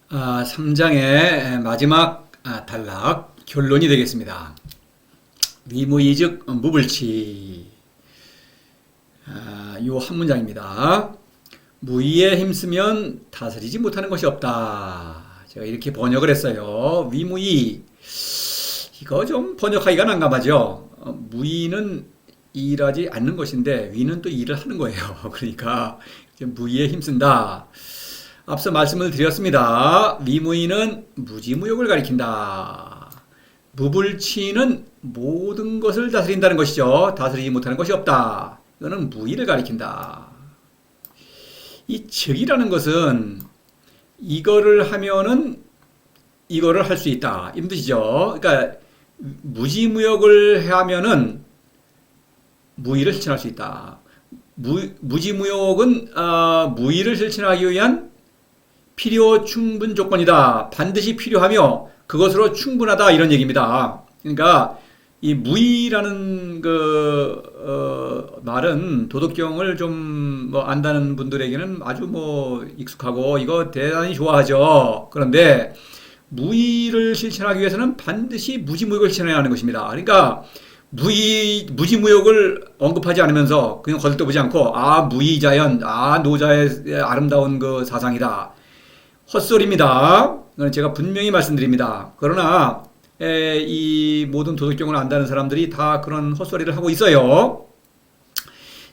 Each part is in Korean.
3장의 마지막 단락 결론이 되겠습니다. 위무이 즉 무불치. 요 한 문장입니다. 무의에 힘쓰면 다스리지 못하는 것이 없다. 제가 이렇게 번역을 했어요. 위무이. 이거 좀 번역하기가 난감하죠. 무의는 일하지 않는 것인데 위는 또 일을 하는 거예요. 그러니까 무의에 힘쓴다. 앞서 말씀을 드렸습니다. 위무의는 무지무욕을 가리킨다. 무불치는 모든 것을 다스린다는 것이죠. 다스리지 못하는 것이 없다. 이거는 무의를 가리킨다. 이 즉이라는 것은 이거를 하면은 이거를 할 수 있다. 이 뜻이죠. 그러니까 무지무욕을 하면은 무의를 실천할 수 있다. 무지무욕은 무의를 실천하기 위한 필요 충분 조건이다. 반드시 필요하며 그것으로 충분하다. 이런 얘기입니다. 그러니까 이 무의라는 말은 도덕경을 좀 뭐 안다는 분들에게는 아주 뭐 익숙하고 이거 대단히 좋아하죠. 그런데 무의를 실천하기 위해서는 반드시 무지무욕을 실천해야 하는 것입니다. 그러니까 무지무욕을 언급하지 않으면서 그냥 거들떠보지 않고 무의자연, 노자의 아름다운 그 사상이다. 헛소리입니다. 이건 제가 분명히 말씀드립니다. 그러나 이 모든 도덕경을 안다는 사람들이 다 그런 헛소리를 하고 있어요.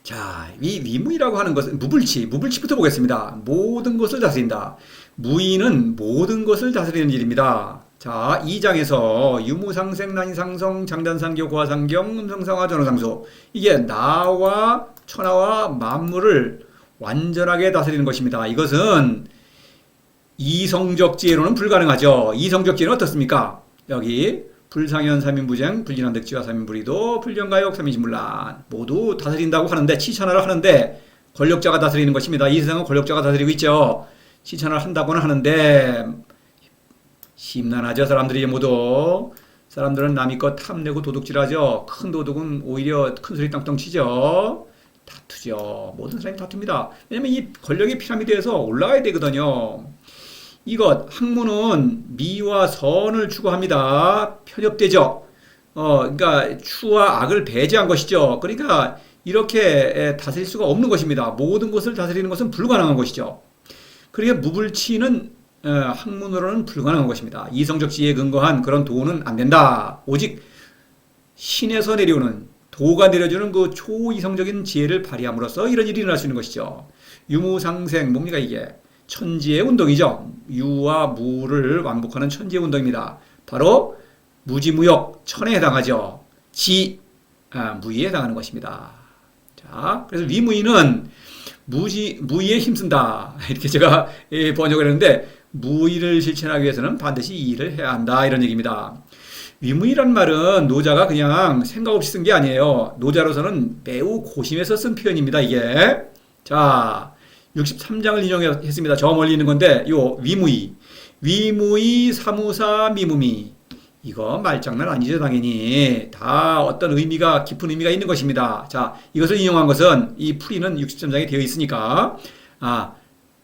자, 이 위무이라고 하는 것은 무불치부터 보겠습니다. 모든 것을 다스린다. 무의는 모든 것을 다스리는 일입니다. 자, 2장에서 유무상생, 난상성, 장단상교, 고하상경, 음성상화, 전호상수. 이게 나와 천하와 만물을 완전하게 다스리는 것입니다. 이것은 이성적 지혜로는 불가능하죠. 이성적 지혜는 어떻습니까? 여기 불상현 삼인부쟁, 불진한득지와 삼인불이도, 불견가욕, 삼인신물란 모두 다스린다고 하는데 치천하를 하는데 권력자가 다스리는 것입니다. 이 세상은 권력자가 다스리고 있죠. 치천을 한다고는 하는데 심란하죠. 사람들이 모두. 사람들은 남의 것 탐내고 도둑질하죠. 큰 도둑은 오히려 큰 소리 땅땅 치죠. 다투죠. 모든 사람이 다툽니다. 왜냐면 이 권력의 피라미드에서 올라가야 되거든요. 이것 학문은 미와 선을 추구합니다. 편협되죠. 그러니까 추와 악을 배제한 것이죠. 그러니까 이렇게 다스릴 수가 없는 것입니다. 모든 것을 다스리는 것은 불가능한 것이죠. 그러니까 무불치는 학문으로는 불가능한 것입니다. 이성적 지혜에 근거한 그런 도는 안 된다. 오직 신에서 내려오는 도가 내려주는 그 초이성적인 지혜를 발휘함으로써 이런 일이 일어날 수 있는 것이죠. 유무상생 뭡니까 이게? 천지의 운동이죠. 유와 무를 왕복하는 천지의 운동입니다. 바로 무지무욕, 천에 해당하죠. 무의에 해당하는 것입니다. 자, 그래서 위무의는 무의에 힘쓴다. 이렇게 제가 번역을 했는데 무의를 실천하기 위해서는 반드시 이 일을 해야 한다. 이런 얘기입니다. 위무의란 말은 노자가 그냥 생각 없이 쓴 게 아니에요. 노자로서는 매우 고심해서 쓴 표현입니다. 이게. 자, 63장을 인용했습니다. 저 멀리 있는 건데 요 위무이 사무사 미무미 이거 말장난 아니죠. 당연히 다 어떤 의미가 깊은 의미가 있는 것입니다. 자, 이것을 인용한 것은 이 풀이는 63장에 되어 있으니까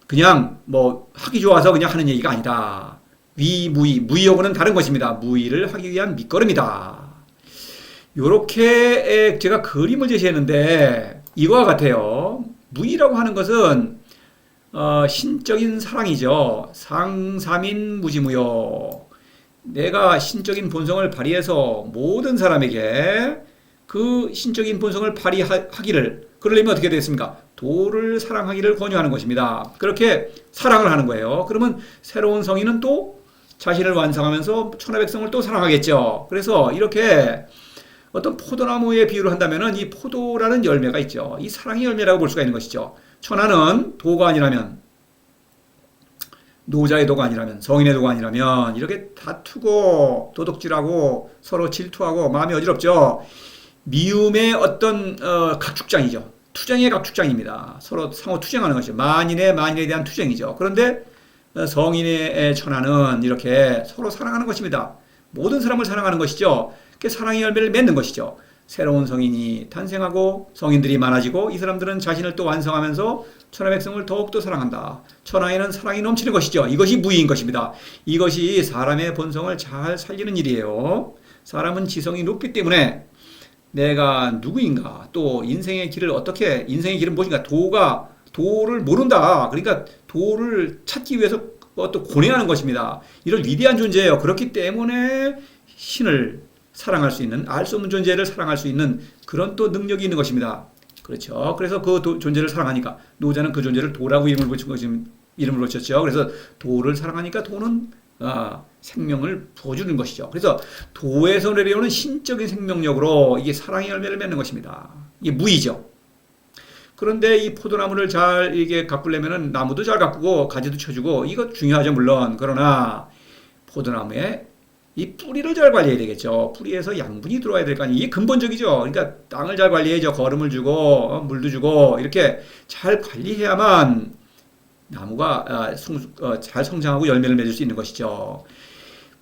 그냥 뭐 하기 좋아서 그냥 하는 얘기가 아니다. 무의하고는 다른 것입니다. 무의를 하기 위한 밑거름이다. 요렇게 제가 그림을 제시했는데 이거와 같아요. 무의라고 하는 것은 신적인 사랑이죠. 상삼인 무지무욕. 내가 신적인 본성을 발휘해서 모든 사람에게 그 신적인 본성을 발휘하기를 그러려면 어떻게 되겠습니까? 도를 사랑하기를 권유하는 것입니다. 그렇게 사랑을 하는 거예요. 그러면 새로운 성인은 또 자신을 완성하면서 천하백성을 또 사랑하겠죠. 그래서 이렇게 어떤 포도나무의 비유를 한다면 이 포도라는 열매가 있죠. 이 사랑의 열매라고 볼 수가 있는 것이죠. 천하는 도가 아니라면, 노자의 도가 아니라면, 성인의 도가 아니라면 이렇게 다투고 도둑질하고 서로 질투하고 마음이 어지럽죠. 미움의 어떤 각축장이죠. 투쟁의 각축장입니다. 서로 상호 투쟁하는 것이죠. 만인에 대한 투쟁이죠. 그런데 성인의 천하는 이렇게 서로 사랑하는 것입니다. 모든 사람을 사랑하는 것이죠. 사랑의 열매를 맺는 것이죠. 새로운 성인이 탄생하고 성인들이 많아지고 이 사람들은 자신을 또 완성하면서 천하 백성을 더욱더 사랑한다. 천하에는 사랑이 넘치는 것이죠. 이것이 무의인 것입니다. 이것이 사람의 본성을 잘 살리는 일이에요. 사람은 지성이 높기 때문에 내가 누구인가, 또 인생의 길을 어떻게, 인생의 길은 무엇인가, 도를 모른다. 그러니까 도를 찾기 위해서 또 고뇌하는 것입니다. 이런 위대한 존재예요. 그렇기 때문에 신을 사랑할 수 있는, 알 수 없는 존재를 사랑할 수 있는 그런 또 능력이 있는 것입니다. 그렇죠. 그래서 그 존재를 사랑하니까 노자는 그 존재를 도라고 이름을 붙였죠. 그래서 도를 사랑하니까 도는 생명을 부어주는 것이죠. 그래서 도에서 내려오는 신적인 생명력으로 이게 사랑의 열매를 맺는 것입니다. 이게 무이죠. 그런데 이 포도나무를 잘 이게 가꾸려면은 나무도 잘 가꾸고 가지도 쳐주고 이거 중요하죠, 물론. 그러나 포도나무에 이 뿌리를 잘 관리해야 되겠죠. 뿌리에서 양분이 들어와야 될 거 아니에요. 이게 근본적이죠. 그러니까 땅을 잘 관리해야죠. 거름을 주고 물도 주고 이렇게 잘 관리해야만 나무가 잘 성장하고 열매를 맺을 수 있는 것이죠.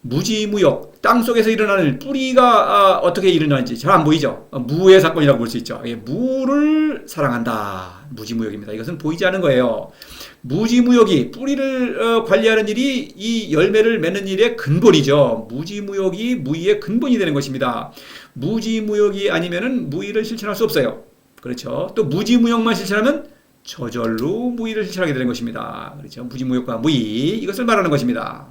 무지무역, 땅 속에서 일어나는 뿌리가 어떻게 일어나는지 잘 안 보이죠. 무의 사건이라고 볼 수 있죠. 무를 사랑한다. 무지무역입니다. 이것은 보이지 않은 거예요. 무지무역이 뿌리를 관리하는 일이 이 열매를 맺는 일의 근본이죠. 무지무역이 무의의 근본이 되는 것입니다. 무지무역이 아니면은 무의를 실천할 수 없어요. 그렇죠. 또 무지무역만 실천하면 저절로 무의를 실천하게 되는 것입니다. 그렇죠. 무지무역과 무의, 이것을 말하는 것입니다.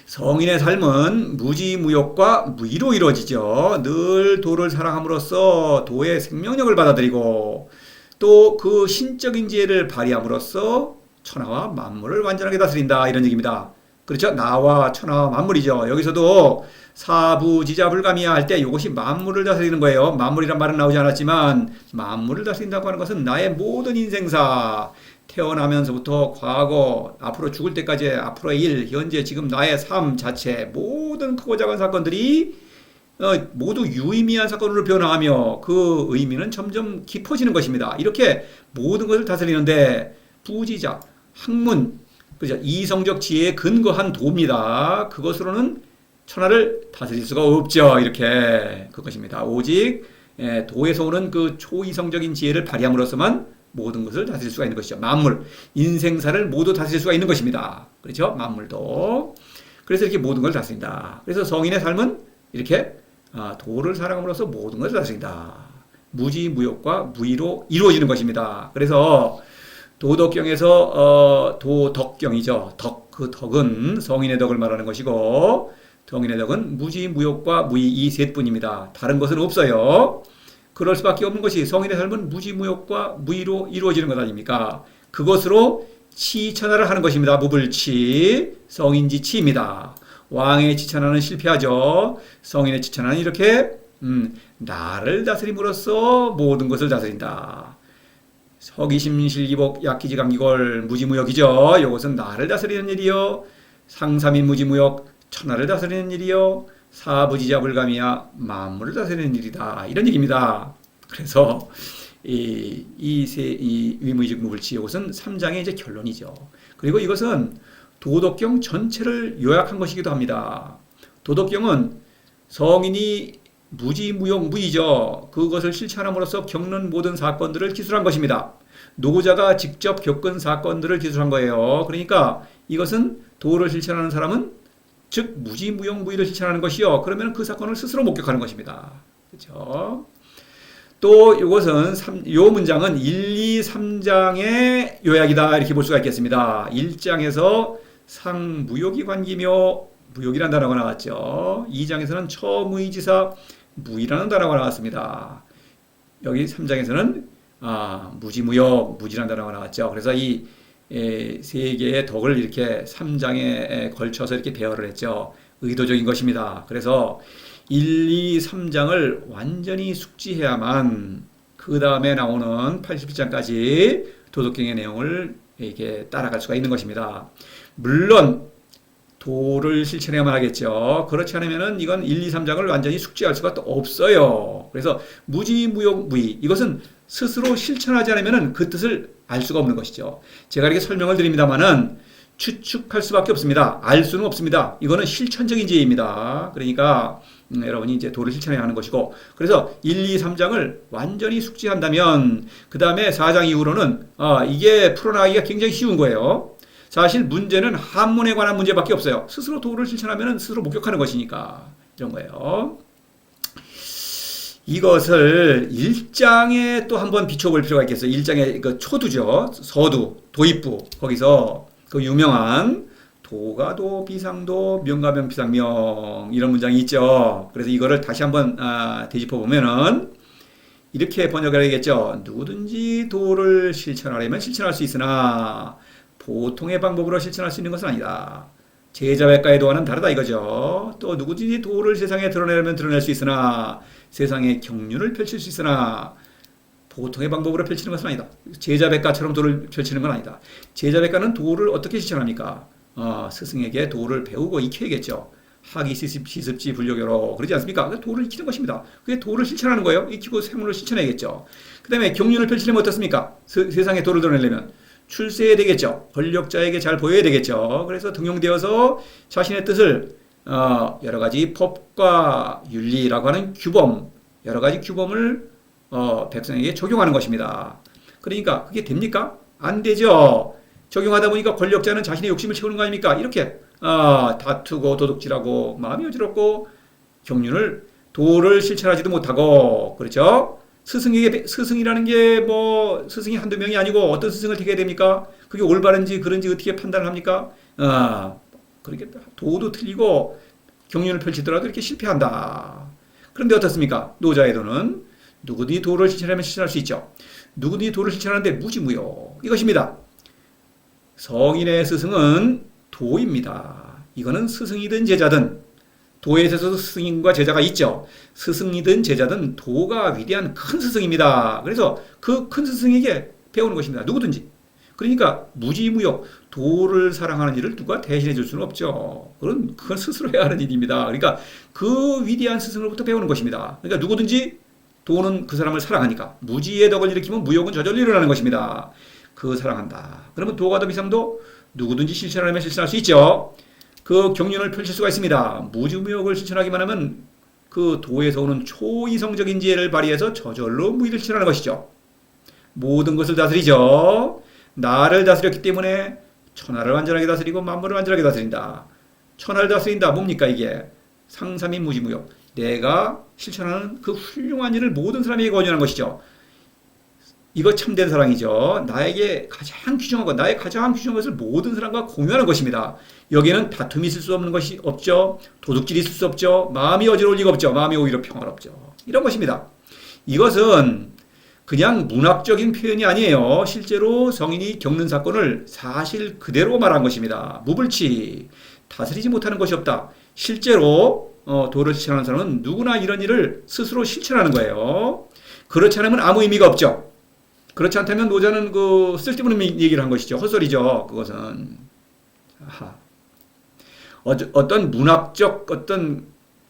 성인의 삶은 무지무역과 무의로 이루어지죠. 늘 도를 사랑함으로써 도의 생명력을 받아들이고 또 그 신적인 지혜를 발휘함으로써 천하와 만물을 완전하게 다스린다, 이런 얘기입니다. 그렇죠? 나와 천하와 만물이죠. 여기서도 사부지자불가미야 할 때 이것이 만물을 다스리는 거예요. 만물이란 말은 나오지 않았지만 만물을 다스린다고 하는 것은 나의 모든 인생사, 태어나면서부터 과거, 앞으로 죽을 때까지 앞으로의 일, 현재 지금 나의 삶 자체, 모든 크고 작은 사건들이 모두 유의미한 사건으로 변화하며 그 의미는 점점 깊어지는 것입니다. 이렇게 모든 것을 다스리는데 부지자, 학문, 그죠? 이성적 지혜에 근거한 도입니다. 그것으로는 천하를 다스릴 수가 없죠. 이렇게 그것입니다. 오직 도에서 오는 그 초이성적인 지혜를 발휘함으로써만 모든 것을 다스릴 수가 있는 것이죠. 만물, 인생사를 모두 다스릴 수가 있는 것입니다. 그렇죠? 만물도. 그래서 이렇게 모든 걸 다스린다. 그래서 성인의 삶은 이렇게 도를 사랑함으로써 모든 것을 다스린다. 무지무역과 무의로 이루어지는 것입니다. 그래서 도덕경에서 도덕경이죠. 그 덕은 성인의 덕을 말하는 것이고 성인의 덕은 무지무역과 무의 이 셋뿐입니다. 다른 것은 없어요. 그럴 수밖에 없는 것이 성인의 삶은 무지무역과 무의로 이루어지는 것 아닙니까? 그것으로 치천하를 하는 것입니다. 무불치, 성인지치입니다. 왕의 치천하는 실패하죠. 성인의 치천하는 이렇게 나를 다스림으로써 모든 것을 다스린다. 서기심실기복 약기지감기골 무지무역이죠. 이것은 나를 다스리는 일이요. 상삼인 무지무역 천하를 다스리는 일이요. 사부지자불감이야 만물을 다스리는 일이다, 이런 얘기입니다. 그래서 이 위무이직 무불치, 이것은 3장의 이제 결론이죠. 그리고 이것은 도덕경 전체를 요약한 것이기도 합니다. 도덕경은 성인이 무지무역 무의죠. 그것을 실천함으로써 겪는 모든 사건들을 기술한 것입니다. 노자가 직접 겪은 사건들을 기술한 거예요. 그러니까 이것은 도를 실천하는 사람은 즉 무지무역 무의를 실천하는 것이요. 그러면 그 사건을 스스로 목격하는 것입니다. 그렇죠? 또 이것은 요 문장은 1, 2, 3장의 요약이다, 이렇게 볼 수가 있겠습니다. 1장에서 상무역이 관기며 무역이라는 단어가 나왔죠. 2장에서는 처무의지사 무의라는 단어가 나왔습니다. 여기 3장에서는 무지무역 무지라는 단어가 나왔죠. 그래서 이 세 개의 덕을 이렇게 3장에 걸쳐서 이렇게 대화를 했죠. 의도적인 것입니다. 그래서 1, 2, 3장을 완전히 숙지해야만 그 다음에 나오는 87장까지 도덕경의 내용을 이렇게 따라갈 수가 있는 것입니다. 물론 도를 실천해야만 하겠죠. 그렇지 않으면 이건 1, 2, 3장을 완전히 숙지할 수가 또 없어요. 그래서 무지무역 무의, 이것은 스스로 실천하지 않으면 그 뜻을 알 수가 없는 것이죠. 제가 이렇게 설명을 드립니다만은 추측할 수밖에 없습니다. 알 수는 없습니다. 이거는 실천적인 지혜입니다. 그러니까 여러분이 이제 도를 실천해야 하는 것이고, 그래서 1, 2, 3장을 완전히 숙지한다면 그 다음에 4장 이후로는 이게 풀어나가기가 굉장히 쉬운 거예요. 사실 문제는 한문에 관한 문제밖에 없어요. 스스로 도를 실천하면 스스로 목격하는 것이니까 이런 거예요. 이것을 1장에 또 한번 비춰볼 필요가 있겠어요. 1장의 그 초두죠. 서두, 도입부. 거기서 그 유명한 도가도, 비상도, 명가명, 비상명 이런 문장이 있죠. 그래서 이거를 다시 한번 되짚어 보면은 이렇게 번역을 하겠죠. 누구든지 도를 실천하려면 실천할 수 있으나 보통의 방법으로 실천할 수 있는 것은 아니다. 제자백과의 도와는 다르다 이거죠. 또 누구든지 도를 세상에 드러내려면 드러낼 수 있으나 세상에 경륜을 펼칠 수 있으나 보통의 방법으로 펼치는 것은 아니다. 제자백과처럼 도를 펼치는 건 아니다. 제자백과는 도를 어떻게 실천합니까? 스승에게 도를 배우고 익혀야겠죠. 학이 시습지 불교교로 그러지 않습니까? 도를 익히는 것입니다. 그게 도를 실천하는 거예요. 익히고 생물을 실천해야겠죠. 그 다음에 경륜을 펼치려면 어떻습니까? 세상에 도를 드러내려면 출세해야 되겠죠. 권력자에게 잘 보여야 되겠죠. 그래서 등용되어서 자신의 뜻을 여러 가지 법과 윤리라고 하는 규범, 여러 가지 규범을 백성에게 적용하는 것입니다. 그러니까 그게 됩니까? 안 되죠. 적용하다 보니까 권력자는 자신의 욕심을 채우는 거 아닙니까? 이렇게 다투고 도둑질하고 마음이 어지럽고 도를 실천하지도 못하고 그렇죠? 스승이라는 게 뭐 스승이 한두 명이 아니고 어떤 스승을 택해야 됩니까? 그게 올바른지 그런지 어떻게 판단을 합니까? 그렇게 도도 틀리고 경륜을 펼치더라도 이렇게 실패한다. 그런데 어떻습니까? 노자의 도는 누구든지 도를 실천하면 실천할 수 있죠. 누구든지 도를 실천하는데 무지무효 이것입니다. 성인의 스승은 도입니다. 이거는 스승이든 제자든 도에 있어서도 스승과 제자가 있죠. 스승이든 제자든 도가 위대한 큰 스승입니다. 그래서 그 큰 스승에게 배우는 것입니다. 누구든지. 그러니까 무지무효 도를 사랑하는 일을 누가 대신해 줄 수는 없죠. 그건 스스로 해야 하는 일입니다. 그러니까 그 위대한 스승으로부터 배우는 것입니다. 그러니까 누구든지 도는 그 사람을 사랑하니까 무지의 덕을 일으키면 무욕은 저절로 일어나는 것입니다. 그 사랑한다. 그러면 도가도 비상도 누구든지 실천하려면 실천할 수 있죠. 그 경륜을 펼칠 수가 있습니다. 무지무욕을 실천하기만 하면 그 도에서 오는 초이성적인 지혜를 발휘해서 저절로 무의를 실천하는 것이죠. 모든 것을 다스리죠. 나를 다스렸기 때문에 천하를 완전하게 다스리고 만물을 완전하게 다스린다. 천하를 다스린다. 뭡니까 이게? 상삼인 무지무욕. 내가 실천하는 그 훌륭한 일을 모든 사람에게 권유하는 것이죠. 이거 참된 사랑이죠. 나에게 가장 귀중한 것, 나의 가장 귀중한 것을 모든 사람과 공유하는 것입니다. 여기에는 다툼이 있을 수 없는 것이 없죠. 도둑질이 있을 수 없죠. 마음이 어지러울 리가 없죠. 마음이 오히려 평화롭죠. 이런 것입니다. 이것은 그냥 문학적인 표현이 아니에요. 실제로 성인이 겪는 사건을 사실 그대로 말한 것입니다. 무불치, 다스리지 못하는 것이 없다. 실제로 도를 실천하는 사람은 누구나 이런 일을 스스로 실천하는 거예요. 그렇지 않으면 아무 의미가 없죠. 그렇지 않다면 노자는 그 쓸데없는 얘기를 한 것이죠. 헛소리죠. 그것은. 어떤 문학적 어떤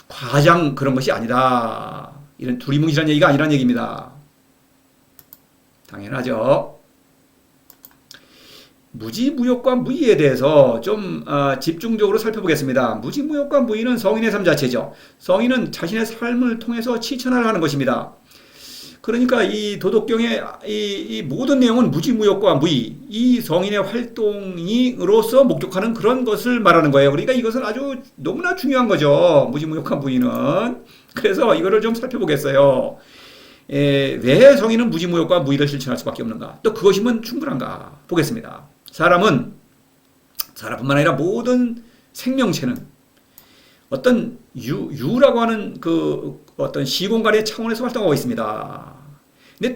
과장 그런 것이 아니다. 이런 두리뭉실한 얘기가 아니란 얘기입니다. 당연하죠. 무지무욕과 무의에 대해서 좀 집중적으로 살펴보겠습니다. 무지무욕과 무의는 성인의 삶 자체죠. 성인은 자신의 삶을 통해서 실천을 하는 것입니다. 그러니까 이 도덕경의 이 모든 내용은 무지무욕과 무의, 이 성인의 활동으로서 목격하는 그런 것을 말하는 거예요. 그러니까 이것은 아주 너무나 중요한 거죠. 무지무욕과 무의는. 그래서 이거를 좀 살펴보겠어요. 왜 성인은 무지무욕과 무의를 실천할 수밖에 없는가? 또 그것이면 충분한가? 보겠습니다. 사람뿐만 아니라 모든 생명체는 어떤 유라고 하는 그 어떤 시공간의 차원에서 활동하고 있습니다. 근데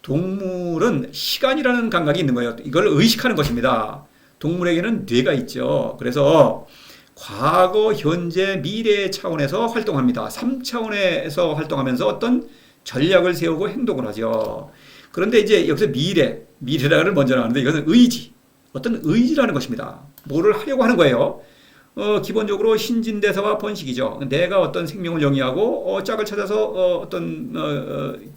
동물은 시간이라는 감각이 있는 거예요. 이걸 의식하는 것입니다. 동물에게는 뇌가 있죠. 그래서 과거, 현재, 미래 차원에서 활동합니다. 3차원에서 활동하면서 어떤 전략을 세우고 행동을 하죠. 그런데 이제 여기서 미래라를 먼저 나오는데 이것은 어떤 의지라는 것입니다. 뭐를 하려고 하는 거예요. 기본적으로 신진대사와 번식이죠. 내가 어떤 생명을 영위하고 짝을 찾아서 어떤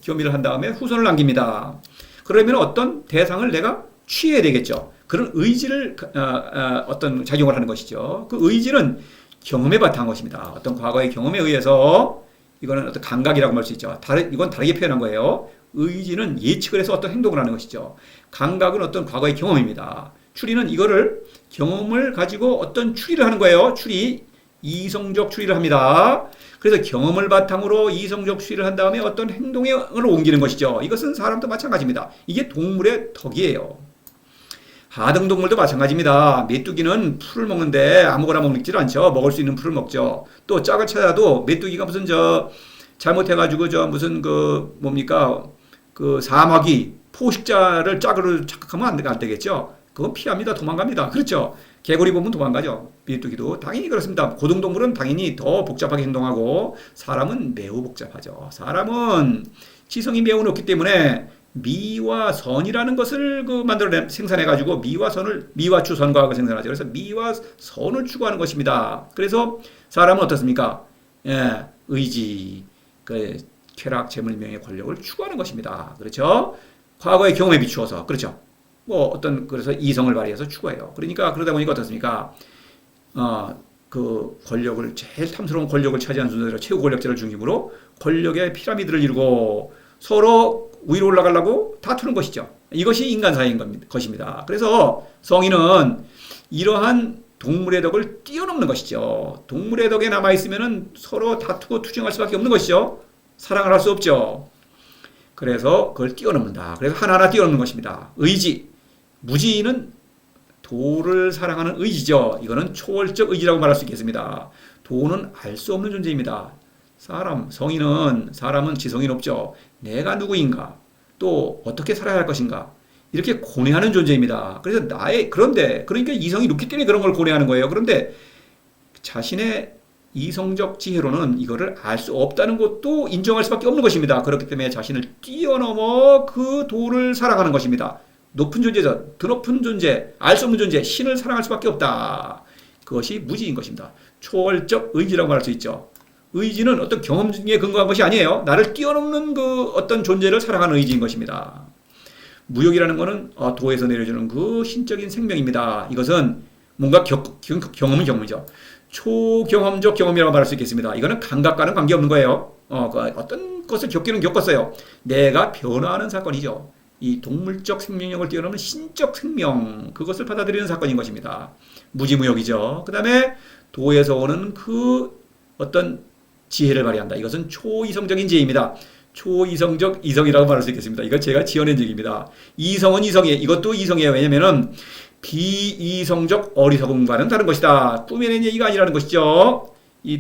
교미를 한 다음에 후손을 남깁니다. 그러면 어떤 대상을 내가 취해야 되겠죠. 그런 의지를 어떤 작용을 하는 것이죠. 그 의지는 경험에 바탕한 것입니다. 어떤 과거의 경험에 의해서 이거는 어떤 감각이라고 할 수 있죠. 이건 다르게 표현한 거예요. 의지는 예측을 해서 어떤 행동을 하는 것이죠. 감각은 어떤 과거의 경험입니다. 추리는 이거를 경험을 가지고 어떤 추리를 하는 거예요. 이성적 추리를 합니다. 그래서 경험을 바탕으로 이성적 추리를 한 다음에 어떤 행동을 옮기는 것이죠. 이것은 사람도 마찬가지입니다. 이게 동물의 덕이에요. 하등동물도 마찬가지입니다. 메뚜기는 풀을 먹는데 아무거나 먹질 않죠. 먹을 수 있는 풀을 먹죠. 또 짝을 찾아도 메뚜기가 무슨 잘못해가지고 무슨 사마귀 포식자를 짝으로 착각하면 안 되겠죠. 그건 피합니다. 도망갑니다. 그렇죠. 개구리 보면 도망가죠. 메뚜기도 당연히 그렇습니다. 고등동물은 당연히 더 복잡하게 행동하고 사람은 매우 복잡하죠. 사람은 지성이 매우 높기 때문에 미와 선이라는 것을 생산해가지고 미와 추선과학을 생산하죠. 그래서 미와 선을 추구하는 것입니다. 그래서 사람은 어떻습니까? 예, 의지, 쾌락, 재물, 명예, 권력을 추구하는 것입니다. 그렇죠? 과거의 경험에 비추어서 그렇죠. 그래서 이성을 발휘해서 추구해요. 그러다 보니까 어떻습니까? 권력을 제일 탐스러운 권력을 차지한 순서대로 최고 권력자를 중심으로 권력의 피라미드를 이루고 서로 위로 올라가려고 다투는 것이죠. 이것이 인간 사회인 것입니다. 그래서 성인은 이러한 동물의 덕을 뛰어넘는 것이죠. 동물의 덕에 남아있으면 서로 다투고 투쟁할 수밖에 없는 것이죠. 사랑을 할 수 없죠. 그래서 그걸 뛰어넘는다. 그래서 하나하나 뛰어넘는 것입니다. 의지. 무지는 도를 사랑하는 의지죠. 이거는 초월적 의지라고 말할 수 있겠습니다. 도는 알 수 없는 존재입니다. 사람은 지성이 높죠. 내가 누구인가? 또 어떻게 살아야 할 것인가? 이렇게 고뇌하는 존재입니다. 그러니까 이성이 높기 때문에 그런 걸 고뇌하는 거예요. 그런데 자신의 이성적 지혜로는 이거를 알 수 없다는 것도 인정할 수밖에 없는 것입니다. 그렇기 때문에 자신을 뛰어넘어 그 도를 사랑하는 것입니다. 높은 존재죠. 드높은 존재, 알 수 없는 존재, 신을 사랑할 수밖에 없다. 그것이 무지인 것입니다. 초월적 의지라고 말할 수 있죠. 의지는 어떤 경험에 근거한 것이 아니에요. 나를 뛰어넘는 어떤 존재를 사랑하는 의지인 것입니다. 무욕이라는 것은 도에서 내려주는 그 신적인 생명입니다. 이것은 뭔가 경험은 경험이죠. 초경험적 경험이라고 말할 수 있겠습니다. 이거는 감각과는 관계없는 거예요. 어떤 것을 겪었어요. 내가 변화하는 사건이죠. 이 동물적 생명력을 뛰어넘는 신적 생명, 그것을 받아들이는 사건인 것입니다. 무지무욕이죠. 그 다음에 도에서 오는 어떤 지혜를 발휘한다. 이것은 초이성적인 지혜입니다. 초이성적 이성이라고 말할 수 있겠습니다. 이건 제가 지어낸 얘기입니다. 이성은 이성이에요. 이것도 이성이에요. 왜냐면은 비이성적 어리석음과는 다른 것이다. 꾸며낸 얘기가 아니라는 것이죠.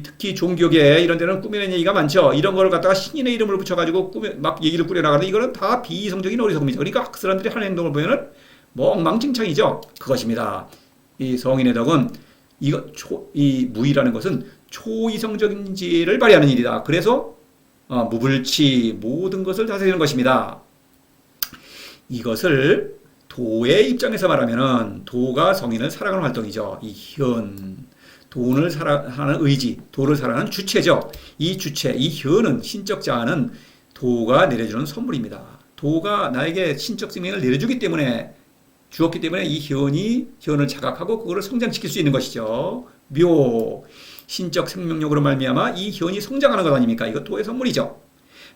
특히 종교계 이런 데는 꾸며낸 얘기가 많죠. 이런 걸 갖다가 신인의 이름을 붙여가지고 막 얘기를 꾸려나가는데 이거는 다 비이성적인 어리석음이죠. 그러니까 그 사람들이 하는 행동을 보면은 엉망진창이죠. 그것입니다. 이 성인의 덕은 이 무의라는 것은 초이성적인 지혜를 발휘하는 일이다. 그래서 무불치 모든 것을 다스리는 것입니다. 이것을 도의 입장에서 말하면은 도가 성인을 사랑하는 활동이죠. 돈을 사랑하는 의지, 도를 사랑하는 주체죠. 이 현은 신적 자아는 도가 내려주는 선물입니다. 도가 나에게 신적 생명을 주었기 때문에 이 현을 자각하고 그거를 성장시킬 수 있는 것이죠. 신적 생명력으로 말미암아 이 현이 성장하는 것 아닙니까? 이거 도의 선물이죠.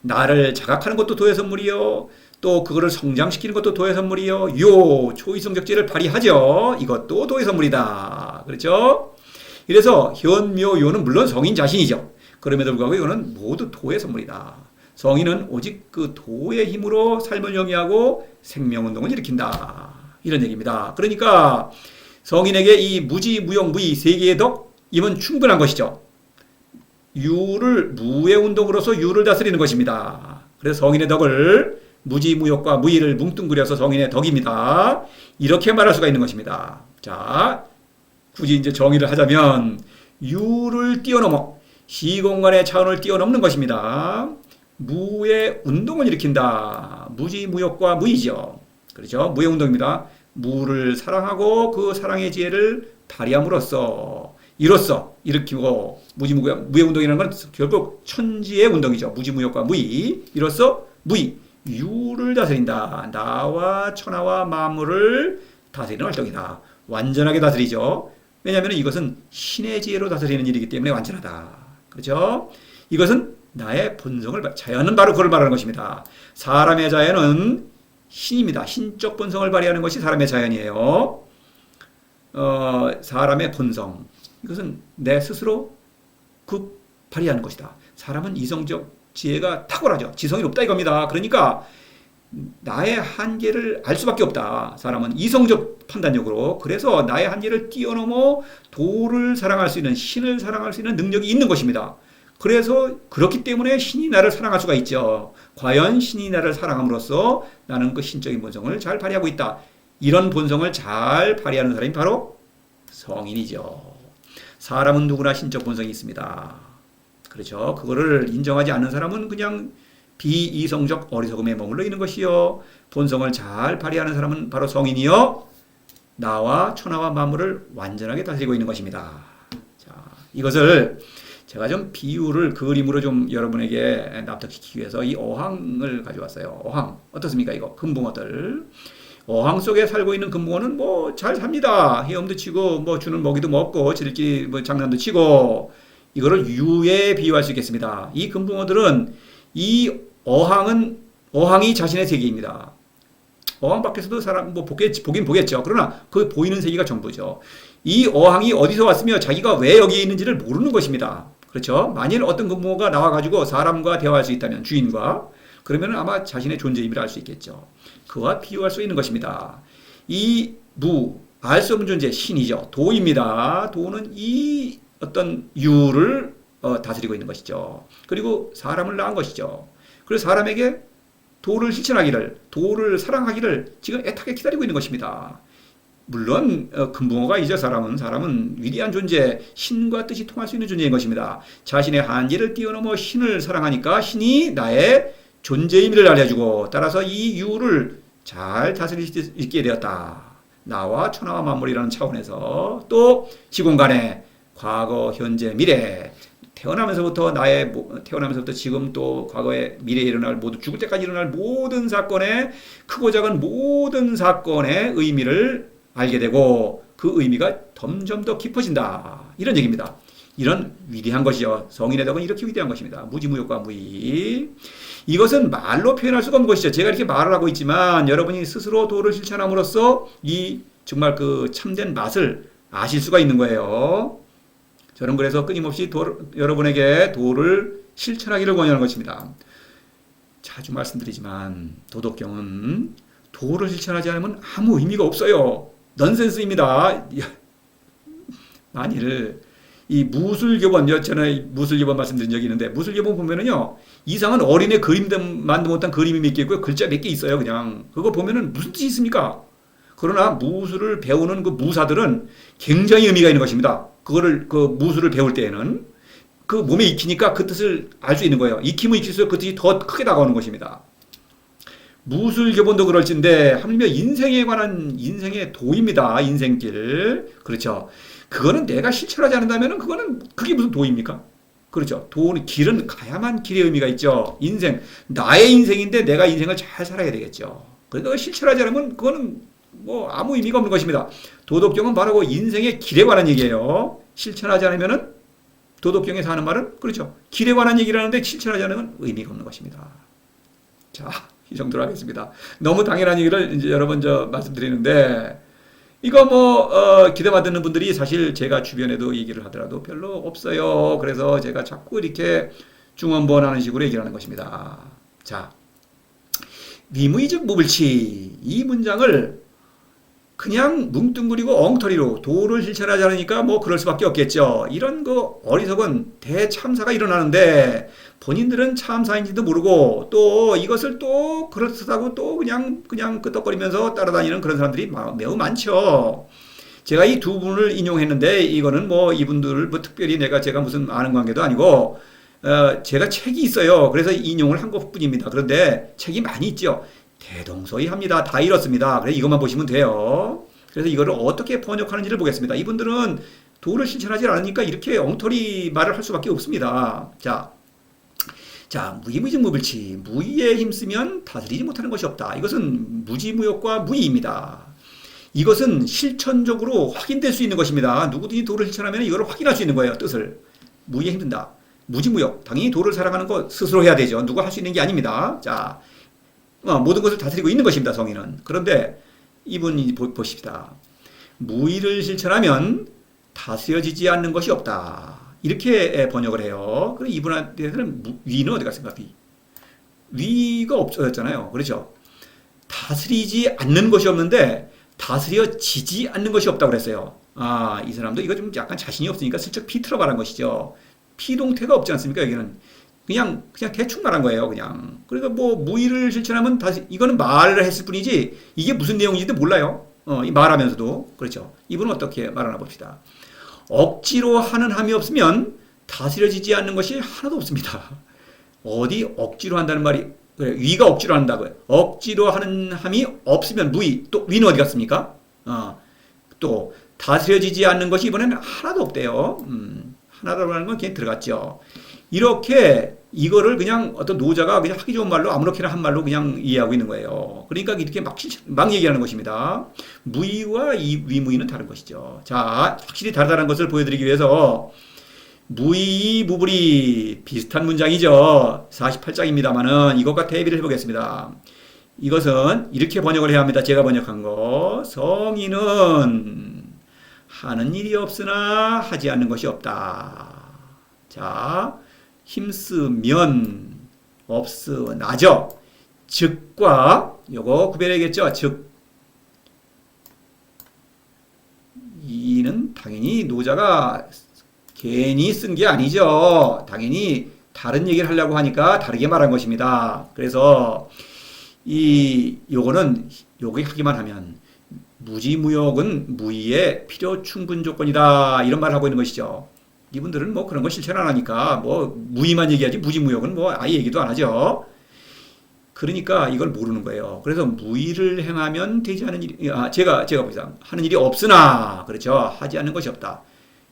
나를 자각하는 것도 도의 선물이요. 또 그거를 성장시키는 것도 도의 선물이요. 초이성적 지혜를 발휘하죠. 이것도 도의 선물이다. 그렇죠? 그래서 현묘요는 물론 성인 자신이죠. 그럼에도 불구하고 이거는 모두 도의 선물이다. 성인은 오직 그 도의 힘으로 삶을 영위하고 생명운동을 일으킨다. 이런 얘기입니다. 그러니까 성인에게 이 무지, 무용, 무의 세 개의 덕이면 충분한 것이죠. 무의 운동으로서 유를 다스리는 것입니다. 그래서 성인의 덕을 무지, 무욕과 무의를 뭉뚱그려서 성인의 덕입니다. 이렇게 말할 수가 있는 것입니다. 자, 굳이 이제 정의를 하자면 유를 뛰어넘어 시공간의 차원을 뛰어넘는 것입니다. 무의 운동을 일으킨다. 무지, 무욕과 무의죠. 그렇죠? 무의 운동입니다. 무를 사랑하고 그 사랑의 지혜를 발휘함으로써 일으키고 무의 운동이라는 건 결국 천지의 운동이죠. 무지무욕과 무의. 이로써 유를 다스린다. 나와 천하와 만물을 다스리는 활동이다. 완전하게 다스리죠. 왜냐하면 이것은 신의 지혜로 다스리는 일이기 때문에 완전하다. 그렇죠? 이것은 나의 본성을, 자연은 바로 그걸 말하는 것입니다. 사람의 자연은 신입니다. 신적 본성을 발휘하는 것이 사람의 자연이에요. 사람의 본성. 이것은 내 스스로 발휘하는 것이다. 사람은 이성적 지혜가 탁월하죠. 지성이 높다 이겁니다. 그러니까 나의 한계를 알 수밖에 없다. 사람은 이성적 판단력으로. 그래서 나의 한계를 뛰어넘어 도를 사랑할 수 있는, 신을 사랑할 수 있는 능력이 있는 것입니다. 그래서 그렇기 때문에 신이 나를 사랑할 수가 있죠. 과연 신이 나를 사랑함으로써 나는 그 신적인 본성을 잘 발휘하고 있다. 이런 본성을 잘 발휘하는 사람이 바로 성인이죠. 사람은 누구나 신적 본성이 있습니다. 그렇죠. 그거를 인정하지 않는 사람은 그냥 비이성적 어리석음에 머물러 있는 것이요. 본성을 잘 발휘하는 사람은 바로 성인이요. 나와 천하와 만물을 완전하게 다스리고 있는 것입니다. 자, 이것을 제가 좀 비유를 그림으로 좀 여러분에게 납득시키기 위해서 이 어항을 가져왔어요. 어항. 어떻습니까? 이거 금붕어들. 어항 속에 살고 있는 금붕어는 뭐 잘 삽니다. 헤엄도 치고 뭐 주는 먹이도 먹고 지들끼리 뭐 장난도 치고 이거를 유에 비유할 수 있겠습니다. 이 금붕어들은 이 어항이 자신의 세계입니다. 어항 밖에서도 사람 뭐 보긴 보겠죠. 그러나 그 보이는 세계가 전부죠. 이 어항이 어디서 왔으며 자기가 왜 여기에 있는지를 모르는 것입니다. 그렇죠? 만일 어떤 금붕어가 나와가지고 사람과 대화할 수 있다면, 주인과, 그러면 아마 자신의 존재 의미를 알 수 있겠죠. 그와 비유할 수 있는 것입니다. 이 알 수 없는 존재, 신이죠. 도입니다. 도는 이 어떤 유를 다스리고 있는 것이죠. 그리고 사람을 낳은 것이죠. 그래서 사람에게 도를 실천하기를, 도를 사랑하기를 지금 애타게 기다리고 있는 것입니다. 물론 금붕어가 사람은 위대한 존재, 신과 뜻이 통할 수 있는 존재인 것입니다. 자신의 한계를 뛰어넘어 신을 사랑하니까 신이 나의 존재 의미를 알려주고, 따라서 이 유를 잘 다스릴 수 있게 되었다. 나와 천하와 만물이라는 차원에서 또 시공간에 과거, 현재, 미래, 태어나면서부터 지금 또 과거에 미래에 일어날 모두 죽을 때까지 일어날 모든 사건의, 크고 작은 모든 사건의 의미를 알게 되고 그 의미가 점점 더 깊어진다. 이런 얘기입니다. 이런 위대한 것이요. 성인의 덕은 이렇게 위대한 것입니다. 무지무효과 무의. 이것은 말로 표현할 수가 없는 것이죠. 제가 이렇게 말을 하고 있지만 여러분이 스스로 도를 실천함으로써 이 정말 그 참된 맛을 아실 수가 있는 거예요. 저는 그래서 끊임없이 여러분에게 도를 실천하기를 권유하는 것입니다. 자주 말씀드리지만 도덕경은 도를 실천하지 않으면 아무 의미가 없어요. 넌센스입니다. 만일 이 무술교본, 전에 무술교본 말씀드린 적이 있는데, 무술교본 보면은요, 이상한 어린애 그림만도 못한 그림이 몇 개 있고요, 글자 몇 개 있어요, 그냥. 그거 보면은 무슨 뜻이 있습니까? 그러나 무술을 배우는 그 무사들은 굉장히 의미가 있는 것입니다. 그거를, 그 무술을 배울 때에는 그 몸에 익히니까 그 뜻을 알 수 있는 거예요. 익히면 익힐수록 그 뜻이 더 크게 다가오는 것입니다. 무술교본도 그럴진데 하물며 인생에 관한 인생의 도입니다. 인생길. 그렇죠. 그거는 내가 실천하지 않는다면 그게 무슨 도입니까? 그렇죠. 도는 길은 가야만 길의 의미가 있죠. 인생, 나의 인생인데 내가 인생을 잘 살아야 되겠죠. 그러니까 실천하지 않으면 그거는 뭐 아무 의미가 없는 것입니다. 도덕경은 바로 그 인생의 길에 관한 얘기예요. 실천하지 않으면은 도덕경에서 하는 말은 그렇죠. 길에 관한 얘기를 하는데 실천하지 않으면 의미가 없는 것입니다. 자, 이 정도로 하겠습니다. 너무 당연한 얘기를 이제 여러 번 말씀드리는데, 이거 기대만 듣는 분들이 사실 제가 주변에도 얘기를 하더라도 별로 없어요. 그래서 제가 자꾸 이렇게 중언부언하는 식으로 얘기를 하는 것입니다. 자, 위무이즉 무불치. 이 문장을 그냥 뭉뚱그리고 엉터리로 도를 실천하지 않으니까 뭐 그럴 수밖에 없겠죠. 이런 그 어리석은 대참사가 일어나는데 본인들은 참사인지도 모르고 또 이것을 또 그렇다고 또 그냥 끄떡거리면서 따라다니는 그런 사람들이 매우 많죠. 제가 이 두 분을 인용했는데 이거는 뭐 이분들을 뭐 특별히 제가 무슨 아는 관계도 아니고 제가 책이 있어요. 그래서 인용을 한 것뿐입니다. 그런데 책이 많이 있죠. 대동소이합니다. 다 이렇습니다. 그래서 이것만 보시면 돼요. 그래서 이거를 어떻게 번역하는지를 보겠습니다. 이분들은 도를 실천하지 않으니까 이렇게 엉터리 말을 할 수밖에 없습니다. 자, 무의무이즉 무불치. 무의에 힘쓰면 다스리지 못하는 것이 없다. 이것은 무지무효과 무의입니다. 이것은 실천적으로 확인될 수 있는 것입니다. 누구든지 도를 실천하면 이걸 확인할 수 있는 거예요. 뜻을. 무의에 힘든다. 무지무역. 당연히 도를 살아가는 것 스스로 해야 되죠. 누가 할 수 있는 게 아닙니다. 자, 모든 것을 다스리고 있는 것입니다. 성인은. 그런데 이분이 보십시다. 무의를 실천하면 다스려지지 않는 것이 없다. 이렇게 번역을 해요. 그럼 이분한테는 위는 어디 갔습니까? 위가 없어졌잖아요. 그렇죠? 다스리지 않는 것이 없는데 다스려지지 않는 것이 없다고 그랬어요. 아, 이 사람도 이거 좀 약간 자신이 없으니까 슬쩍 비틀어 말한 것이죠. 피동태가 없지 않습니까? 여기는 그냥 대충 말한 거예요. 그냥. 그러니까 뭐 무의를 실천하면 다시 이거는 말을 했을 뿐이지 이게 무슨 내용인지도 몰라요. 이 말하면서도 그렇죠. 이분은 어떻게 말하나 봅시다. 억지로 하는 함이 없으면 다스려지지 않는 것이 하나도 없습니다. 어디 억지로 한다는 말이 그래, 위가 억지로 한다고요. 억지로 하는 함이 없으면 무의. 또 위는 어디 갔습니까? 또 다스려지지 않는 것이 이번에는 하나도 없대요. 하나라는 건 그냥 들어갔죠. 이렇게 이거를 그냥 어떤 노자가 그냥 하기 좋은 말로 아무렇게나 한 말로 그냥 이해하고 있는 거예요. 그러니까 이렇게 막 얘기하는 것입니다. 무의와 이 위무의는 다른 것이죠. 자, 확실히 다르다는 것을 보여드리기 위해서 무의, 무불이 비슷한 문장이죠. 48장입니다만은 이것과 대비를 해보겠습니다. 이것은 이렇게 번역을 해야 합니다. 제가 번역한 거. 성인은 하는 일이 없으나 하지 않는 것이 없다. 자, 힘쓰면 없으나죠. 즉과 요거 구별해야겠죠. 즉 이는 당연히 노자가 괜히 쓴 게 아니죠. 당연히 다른 얘기를 하려고 하니까 다르게 말한 것입니다. 그래서 요게 하기만 하면 무지무역은 무의의 필요 충분 조건이다. 이런 말을 하고 있는 것이죠. 이분들은 뭐 그런 거 실천 안 하니까 뭐 무의만 얘기하지 무지무역은 뭐 아예 얘기도 안 하죠. 그러니까 이걸 모르는 거예요. 그래서 무의를 행하면 되지 않은 일이, 제가 보자. 하는 일이 없으나, 그렇죠. 하지 않는 것이 없다.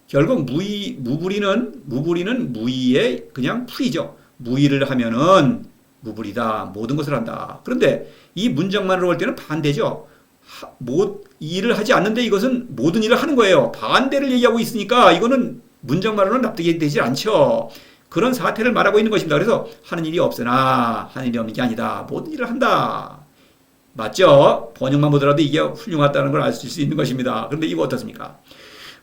결국 무불이는 무의의 그냥 풀이죠. 무의를 하면은 무불이다. 모든 것을 한다. 그런데 이 문장만으로 볼 때는 반대죠. 일을 하지 않는데 이것은 모든 일을 하는 거예요. 반대를 얘기하고 있으니까 이거는 문장만으로는 납득이 되지 않죠. 그런 사태를 말하고 있는 것입니다. 그래서 하는 일이 없으나 하는 일이 없는 게 아니다. 모든 일을 한다. 맞죠? 번역만 보더라도 이게 훌륭하다는 걸 알 수 있는 것입니다. 그런데 이거 어떻습니까?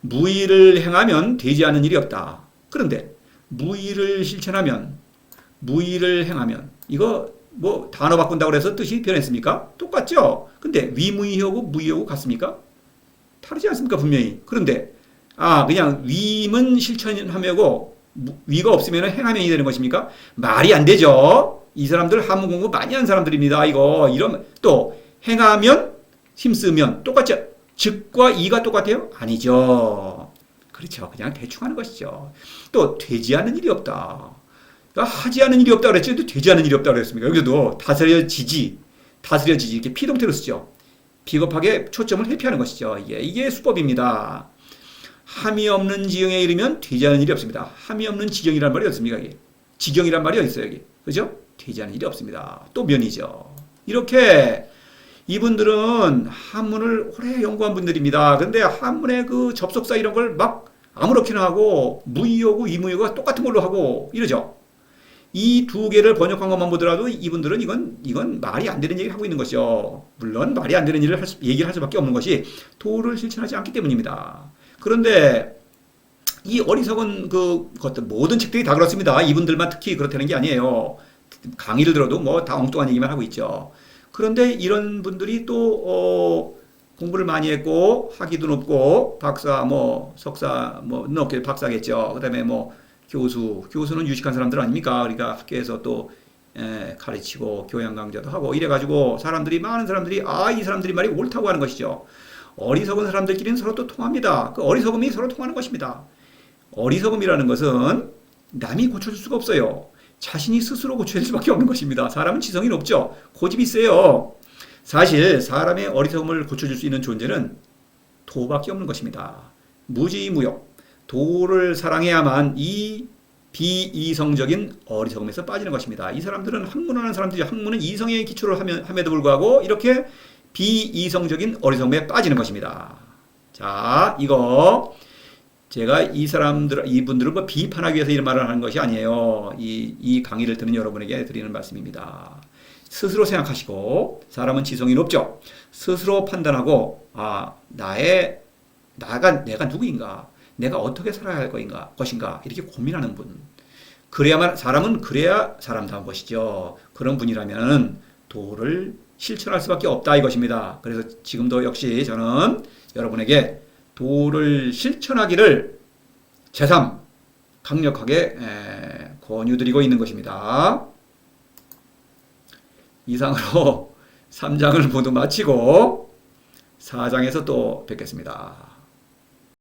무의를 행하면 되지 않는 일이 없다. 그런데 무의를 실천하면 무의를 행하면 이거 뭐 단어 바꾼다고 해서 뜻이 변했습니까? 똑같죠? 근데 위무의하고 무의하고 같습니까? 다르지 않습니까? 분명히. 그런데 그냥 위임은 실천하며고 위가 없으면 행하면이 되는 것입니까? 말이 안 되죠. 이 사람들 한문 공부 많이 한 사람들입니다. 이러면 또 행하면 힘쓰면 똑같죠. 즉과 이가 똑같아요? 아니죠. 그렇죠. 그냥 대충 하는 것이죠. 또 되지 않는 일이 없다. 그러니까 하지 않는 일이 없다 그랬죠. 되지 않는 일이 없다 그랬습니까? 여기서도 다스려지지 이렇게 피동태로 쓰죠. 비겁하게 초점을 회피하는 것이죠. 이게 수법입니다. 함이 없는 지경에 이르면 되지 않는 일이 없습니다. 함이 없는 지경이란 말이 없습니까? 지경이란 말이 어디 있어요? 여기. 그죠? 되지 않는 일이 없습니다. 또 면이죠. 이렇게 이분들은 한문을 오래 연구한 분들입니다. 그런데 한문의 그 접속사 이런 걸 막 아무렇게나 하고 무의어고 위무의어가 똑같은 걸로 하고 이러죠. 이 두 개를 번역한 것만 보더라도 이분들은 이건 말이 안 되는 얘기를 하고 있는 것이죠. 물론 말이 안 되는 일을 얘기를 할 수밖에 없는 것이 도를 실천하지 않기 때문입니다. 그런데 이 어리석은 것들 모든 책들이 다 그렇습니다. 이분들만 특히 그렇다는 게 아니에요. 강의를 들어도 뭐 다 엉뚱한 얘기만 하고 있죠. 그런데 이런 분들이 또 공부를 많이 했고 학위도 높고 박사 석사 높게 박사겠죠. 그다음에 교수는 유식한 사람들 아닙니까? 그러니까 학교에서 또 가르치고 교양 강좌도 하고 이래가지고 많은 사람들이 이 사람들이 말이 옳다고 하는 것이죠. 어리석은 사람들끼리는 서로 또 통합니다. 그 어리석음이 서로 통하는 것입니다. 어리석음이라는 것은 남이 고쳐줄 수가 없어요. 자신이 스스로 고쳐야 될 수밖에 없는 것입니다. 사람은 지성이 높죠. 고집이 세요. 사실 사람의 어리석음을 고쳐줄 수 있는 존재는 도밖에 없는 것입니다. 무지무역. 도를 사랑해야만 이 비이성적인 어리석음에서 빠지는 것입니다. 이 사람들은 학문을 하는 사람들이 학문은 이성에 기초를 함에도 불구하고 이렇게 비이성적인 어리석음에 빠지는 것입니다. 자, 이거 제가 이분들을 뭐 비판하기 위해서 이런 말을 하는 것이 아니에요. 이 강의를 듣는 여러분에게 드리는 말씀입니다. 스스로 생각하시고, 사람은 지성이 높죠. 스스로 판단하고, 내가 누구인가? 내가 어떻게 살아야 할 것인가? 이렇게 고민하는 분. 사람은 그래야 사람다운 것이죠. 그런 분이라면 도를 실천할 수밖에 없다 이것입니다. 그래서 지금도 역시 저는 여러분에게 도를 실천하기를 제3 강력하게 권유드리고 있는 것입니다. 이상으로 3장을 모두 마치고 4장에서 또 뵙겠습니다.